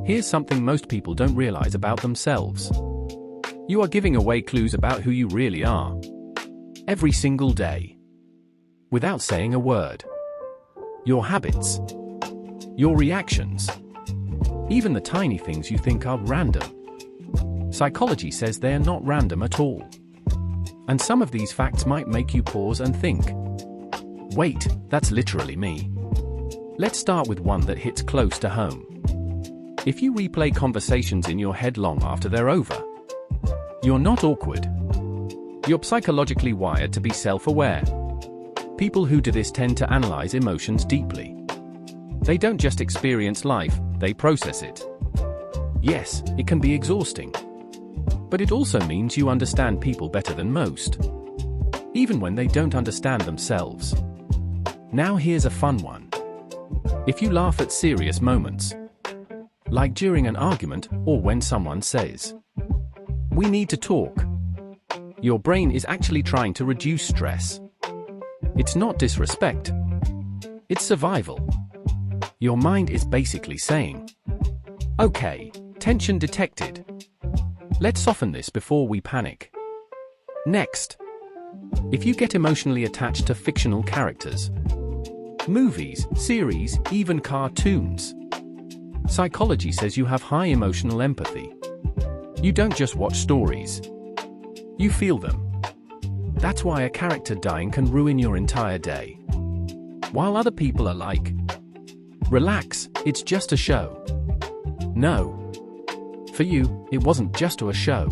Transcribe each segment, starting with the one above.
Here's something most people don't realize about themselves. You are giving away clues about who you really are. Every single day. Without saying a word. Your habits. Your reactions. Even the tiny things you think are random. Psychology says they are not random at all. And some of these facts might make you pause and think. Wait, that's literally me. Let's start with one that hits close to home. If you replay conversations in your head long after they're over, you're not awkward. You're psychologically wired to be self-aware. People who do this tend to analyze emotions deeply. They don't just experience life, they process it. Yes, it can be exhausting. But it also means you understand people better than most, even when they don't understand themselves. Now here's a fun one. If you laugh at serious moments, like during an argument or when someone says, "We need to talk," your brain is actually trying to reduce stress. It's not disrespect. It's survival. Your mind is basically saying, "Okay, tension detected. Let's soften this before we panic." Next, if you get emotionally attached to fictional characters, movies, series, even cartoons, psychology says you have high emotional empathy. You don't just watch stories. You feel them. That's why a character dying can ruin your entire day. While other people are like, "Relax, it's just a show." No. For you, it wasn't just a show.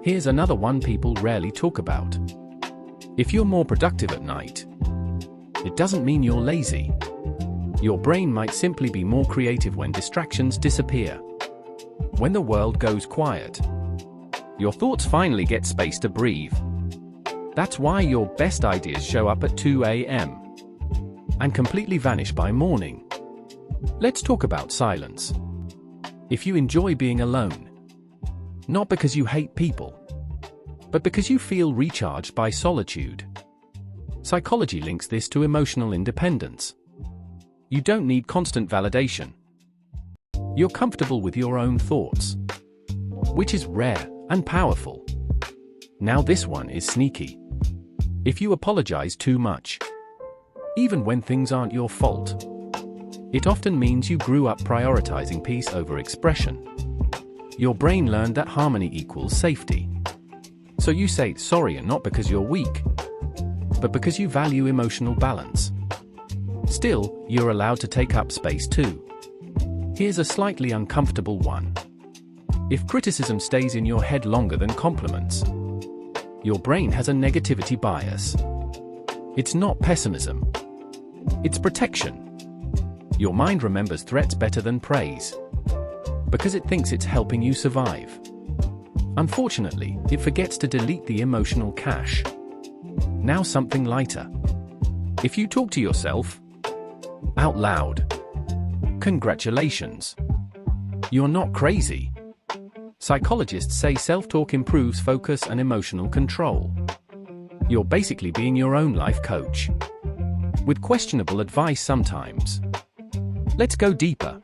Here's another one people rarely talk about. If you're more productive at night, it doesn't mean you're lazy. Your brain might simply be more creative when distractions disappear. When the world goes quiet, your thoughts finally get space to breathe. That's why your best ideas show up at 2 a.m. and completely vanish by morning. Let's talk about silence. If you enjoy being alone, not because you hate people, but because you feel recharged by solitude, psychology links this to emotional independence. You don't need constant validation. You're comfortable with your own thoughts, which is rare and powerful. Now this one is sneaky. If you apologize too much, even when things aren't your fault, it often means you grew up prioritizing peace over expression. Your brain learned that harmony equals safety. So you say sorry, and not because you're weak, but because you value emotional balance. Still, you're allowed to take up space too. Here's a slightly uncomfortable one. If criticism stays in your head longer than compliments, your brain has a negativity bias. It's not pessimism. It's protection. Your mind remembers threats better than praise, because it thinks it's helping you survive. Unfortunately, it forgets to delete the emotional cache. Now something lighter. If you talk to yourself out loud, congratulations. You're not crazy. Psychologists say self-talk improves focus and emotional control. You're basically being your own life coach, with questionable advice sometimes. Let's go deeper.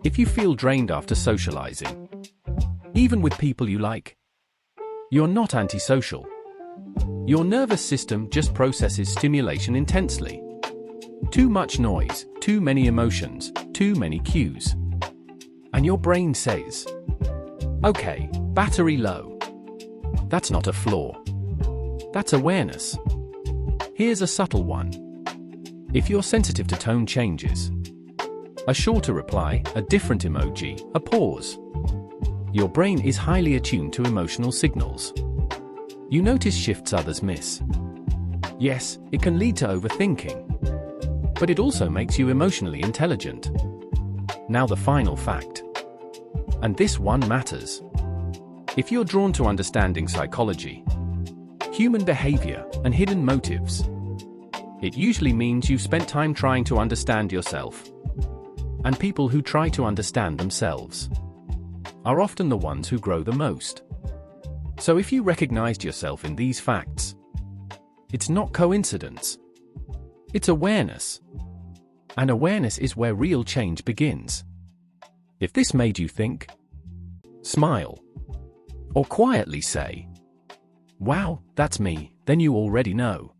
If you feel drained after socializing, even with people you like, you're not antisocial. Your nervous system just processes stimulation intensely. Too much noise, too many emotions, too many cues. And your brain says, "Okay, battery low." That's not a flaw. That's awareness. Here's a subtle one. If you're sensitive to tone changes, a shorter reply, a different emoji, a pause, your brain is highly attuned to emotional signals. You notice shifts others miss. Yes, it can lead to overthinking, but it also makes you emotionally intelligent. Now the final fact. And this one matters. If you're drawn to understanding psychology, human behavior, and hidden motives, it usually means you've spent time trying to understand yourself. And people who try to understand themselves are often the ones who grow the most. So if you recognized yourself in these facts, it's not coincidence. It's awareness. And awareness is where real change begins. If this made you think, smile, or quietly say, "Wow, that's me," then you already know.